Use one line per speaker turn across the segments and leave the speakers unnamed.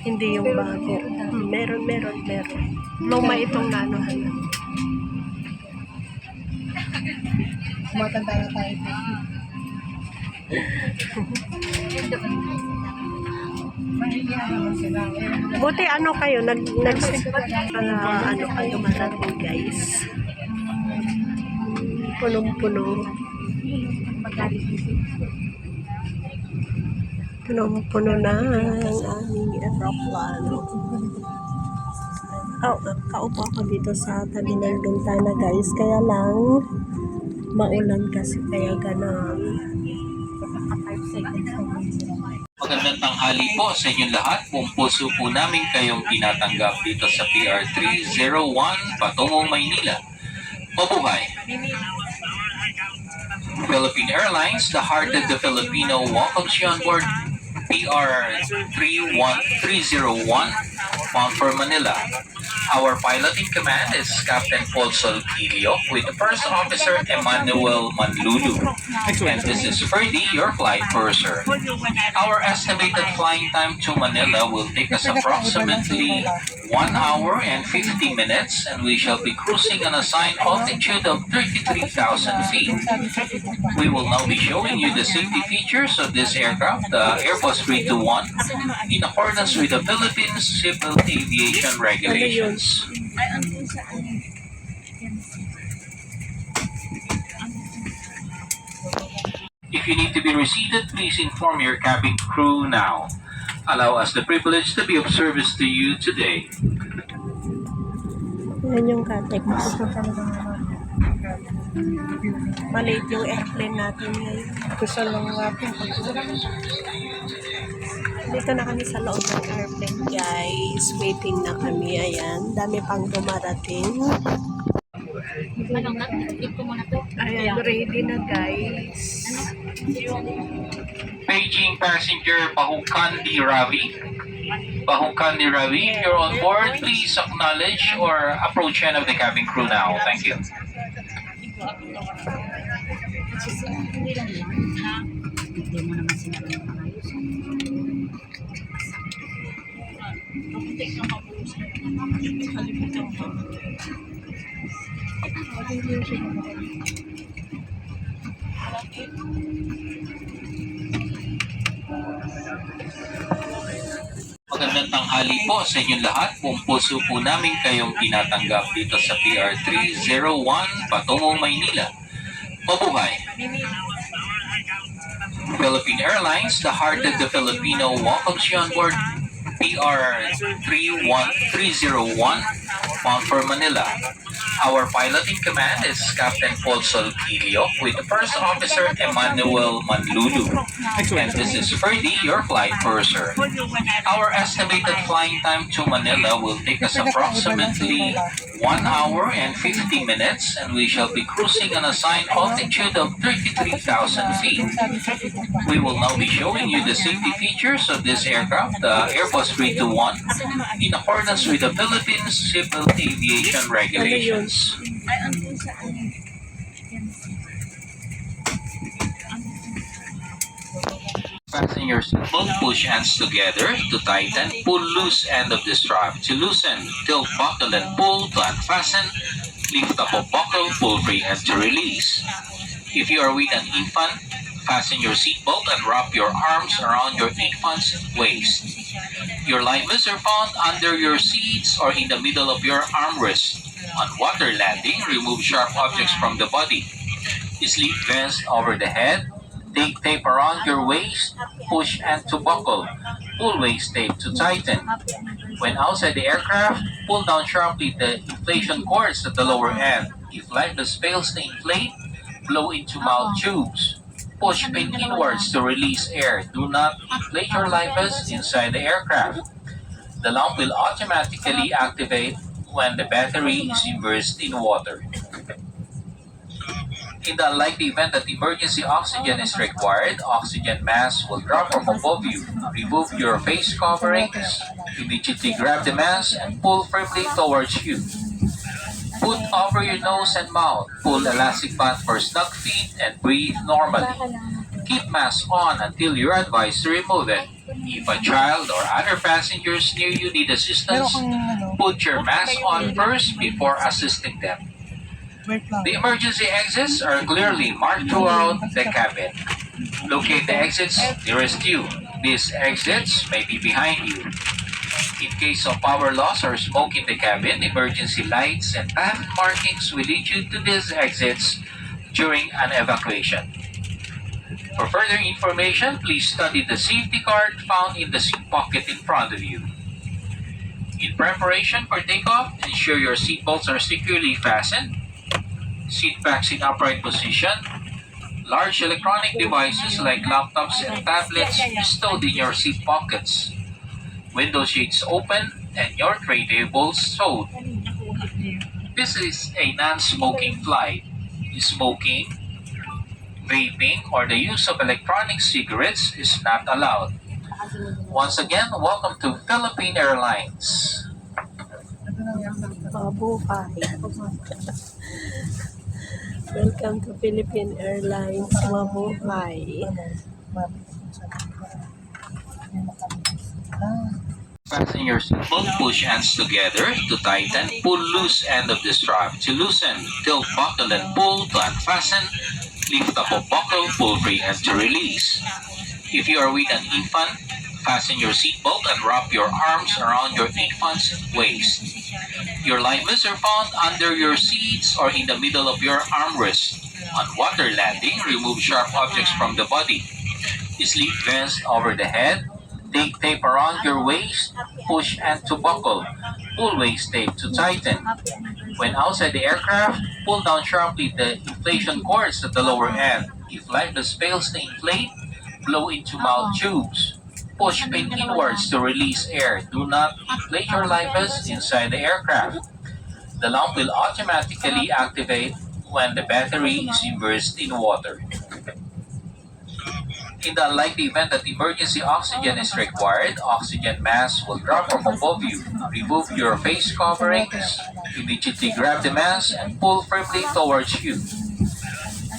Hindi yung
Pero
bago.
meron dati.
Meron. Luma itong nanohan.
Matanda na tayo. Mahihiya naman sila.
Buti ano kayo, ano kayo marating guys. Punong-puno. Punong-puno na ang aming aeroplano. Kaupo ako dito sa tabi ng bintana guys. Kaya lang, maulan kasi kaya ganon.
Magandang tanghali po sa inyong lahat. Buong puso po namin kayong tinatanggap dito sa PR301 patungong Maynila. Mabuhay! Philippine Airlines, the heart of the Filipino, welcomes you on board PR301 bound for Manila. Our pilot in command is Captain Paul Solquilio with the First Officer Emmanuel Manlulu. And this is Ferdy, your flight purser. Our estimated flying time to Manila will take us approximately 1 hour and 50 minutes, and we shall be cruising on a assigned altitude of 33,000 feet. We will now be showing you the safety features of this aircraft, the Airbus 321, in accordance with the Philippines Civil Aviation Regulations. If you need to be reseated, please inform your cabin crew now. Allow us the privilege to be of service to you today.
Yan yung katek. Maliit yung airplane natin ngayon.
Gusto lang natin.
Dito na kami sa loob ng airplane guys. Waiting na kami. Ayan. Dami pang dumarating. Ayan. Ready na guys.
Beijing passenger Bahukandi Ravi. Bahukandi Ravi, if you're on board, please acknowledge or approach end of the cabin crew now. Thank you. Magandang tanghali po sa inyong lahat. Buong puso po namin kayong tinatanggap dito sa PR301 patungong Maynila. Mabuhay! Philippine Airlines, the heart of the Filipino, welcomes you on board PR301 bound for Manila. Our pilot in command is Captain Paul Solquilio with the First Officer Emmanuel Manlulu. And this is Ferdy, your flight purser. Our estimated flying time to Manila will take us approximately 1 hour and 50 minutes, and we shall be cruising on a assigned altitude of 33,000 feet. We will now be showing you the safety features of this aircraft, the Airbus 321, in accordance with the Philippines Civil Aviation Regulations. Fasten your seatbelt, push hands together to tighten, pull loose end of the strap to loosen, tilt buckle and pull to unfasten, lift up of buckle, pull free and to release. If you are with an infant, fasten your seatbelt and wrap your arms around your infant's waist. Your life vests are found under your seats or in the middle of your armrest. On water landing, remove sharp objects from the body. Sleep vest over the head. Take tape around your waist. Push and to buckle. Pull waist tape to tighten. When outside the aircraft, pull down sharply the inflation cords at the lower end. If life vest fails to inflate, blow into mouth tubes. Push pin inwards to release air. Do not inflate your life vest inside the aircraft. The lamp will automatically activate when the battery is immersed in water. In the unlikely event that emergency oxygen is required, oxygen mask will drop from above you. Remove your face coverings. Immediately grab the mask and pull firmly towards you. Put over your nose and mouth. Pull elastic band for snug feet and breathe normally. Keep mask on until you're advised to remove it. If a child or other passengers near you need
Pero
assistance,
kung ano,
put your mask on first before assisting them.
wait lang.
The emergency exits are clearly marked throughout the cabin. Locate the exits nearest you. These exits may be behind you. In case of power loss or smoke in the cabin, emergency lights and path markings will lead you to these exits during an evacuation. For further information, please study the safety card found in the seat pocket in front of you. In preparation for takeoff, ensure your seatbelts are securely fastened. Seat backs in upright position. Large electronic devices like laptops and tablets stowed in your seat pockets. Window shades open and your tray tables stowed. This is a non-smoking flight. Smoking, vaping, or the use of electronic cigarettes is not allowed. Once again, welcome to Philippine Airlines.
Ito na yan.
Mabuhay. Welcome to Philippine Airlines. Mabuhay.
Fasten your seatbelt, push ends together to tighten, pull loose end of the strap to loosen, tilt buckle and pull to unfasten, lift up a buckle, pull free and to release. If you are with an infant, fasten your seatbelt and wrap your arms around your infant's waist. Your life vests are found under your seats or in the middle of your armrest. On water landing, remove sharp objects from the body. Sleep vest over the head. Take tape around your waist, push and to buckle, pull waist tape to tighten. When outside the aircraft, pull down sharply the inflation cords at the lower end. If life vest fails to inflate, blow into mouth tubes. Push pin inwards to release air. Do not inflate your life vest inside the aircraft. The lamp will automatically activate when the battery is immersed in water. In the unlikely event that emergency oxygen is required, oxygen mask will drop from above you. Remove your face coverings. Immediately grab the mask and pull firmly towards you.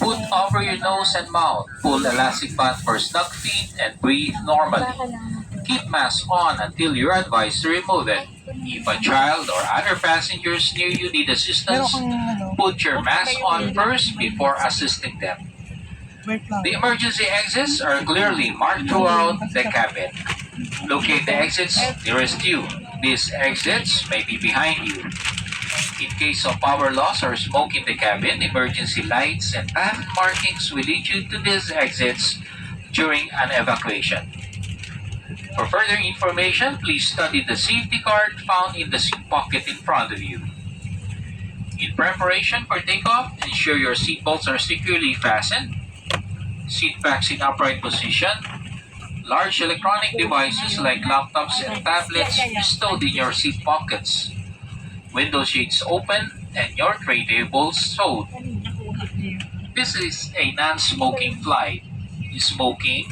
Put over your nose and mouth. Pull elastic band for snug feet and breathe normally. Keep mask on until you're advised to remove it. If a child or other passengers near you need
Pero
assistance,
kung ano,
put your mask on first before assisting them.
wait lang.
The emergency exits are clearly marked throughout the cabin. Locate the exits nearest you. These exits may be behind you. In case of power loss or smoke in the cabin, emergency lights and path markings will lead you to these exits during an evacuation. For further information, please study the safety card found in the seat pocket in front of you. In preparation for takeoff, ensure your seatbelts are securely fastened. Seat backs in upright position. Large electronic devices like laptops and tablets stowed in your seat pockets. Window shades open and your tray tables stowed. This is a non-smoking flight. Smoking,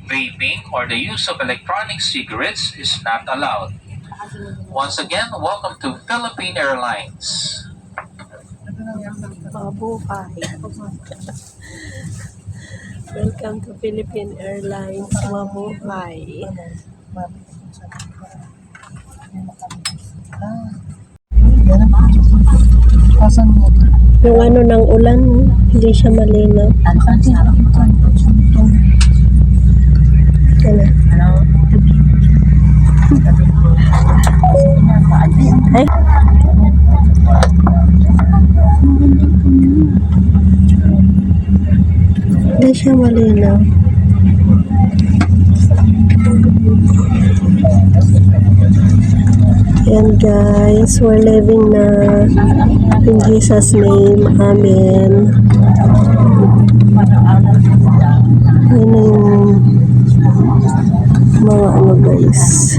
vaping, or the use of electronic cigarettes is not allowed. Once again, welcome to Philippine Airlines.
Ito na yan.
Mabuhay. Welcome to Philippine Airlines. Mabuhay.
Pasan mo.
Yung ano ng ulan, hindi siya malinaw. Ano? Ay? Hindi siya malinaw. Yan guys, we're living na in Jesus' name. Amen. Yan yung mga ano guys.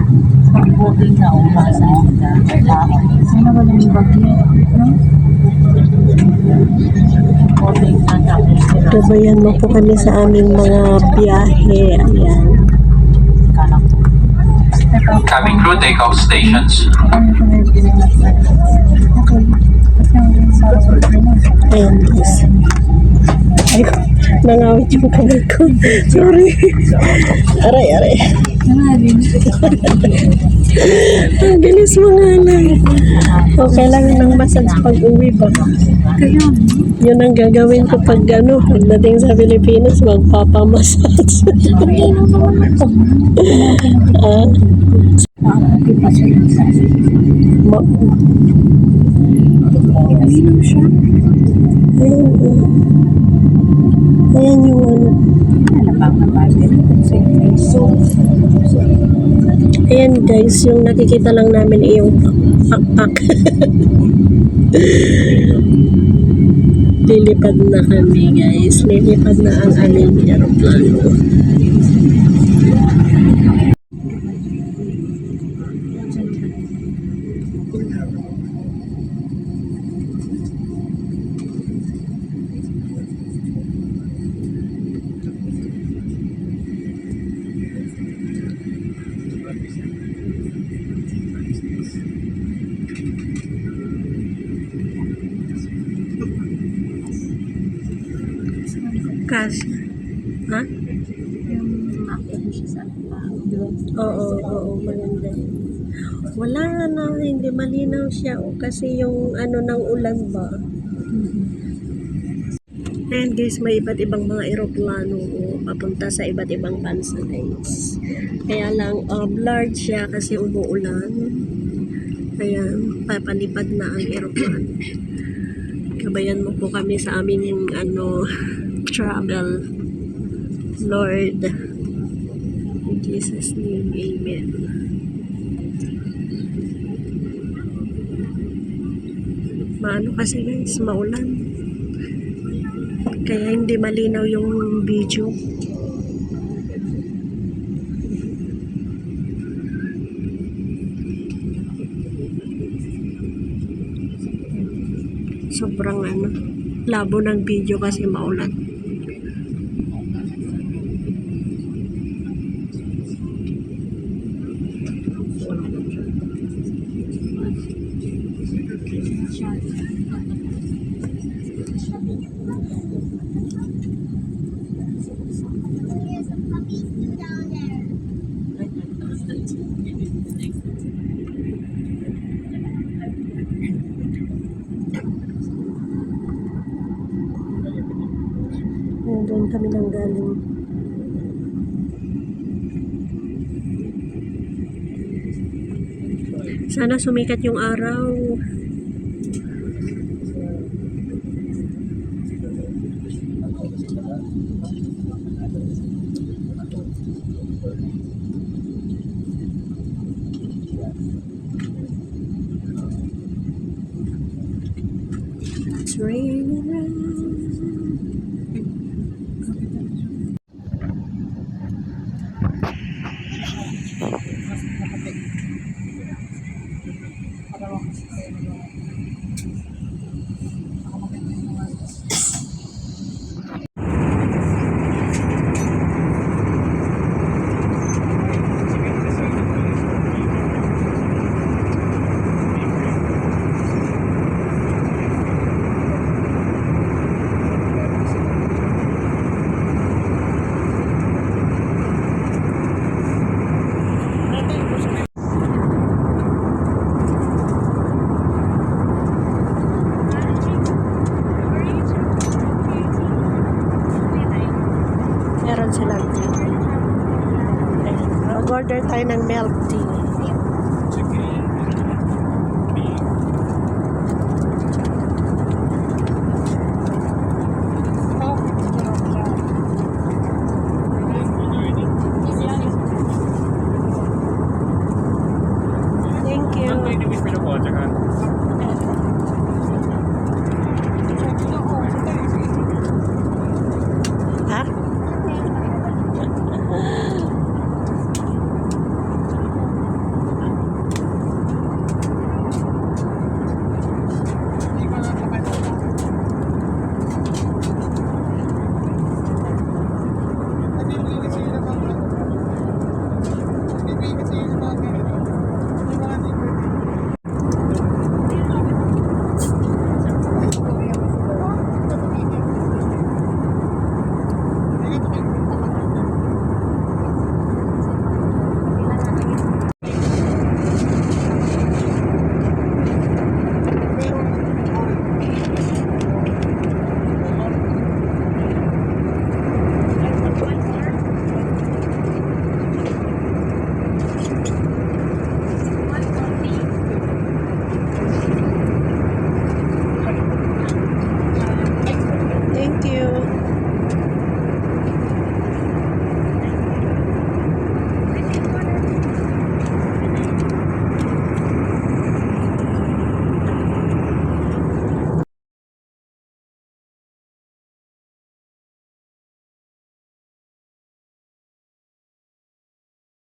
Gabayan mo po kami sa aming mga biyahe. Ayan.
Cabin crew takeoff stations.
Ayan guys. Ay, Nangawit yung kamay ko. Sorry. Aray, aray. Ang bilis mo nga lang. O, kailangan ng massage pag uwi ba? Yun ang gagawin ko pag pagdating sa Pilipinas, magpapamassage. Ah. Ma- Ayan yung Ayan guys, yung nakikita lang namin ay yung pakpak. Lilipad na kami guys. Lilipad na ang aming aeroplano. Kasi, ha? Oo, maganda. Wala na, hindi malinaw siya. Kasi yung ng ulan ba? Ayan guys, may iba't ibang mga eroplano papunta sa iba't ibang bansa guys. Kaya lang, blurred siya kasi umuulan. Ayan, papalipad na ang eroplano. Gabayan mo po kami sa aming travel. Lord, in Jesus' name, Amen. Maano kasi guys, maulan. Kaya hindi malinaw yung video. Sobrang labo ng video kasi maulan. Doon kami nang galing. Sana sumikat yung araw. It's raining around. Meron silang tea. Mag-order tayo ng milk tea.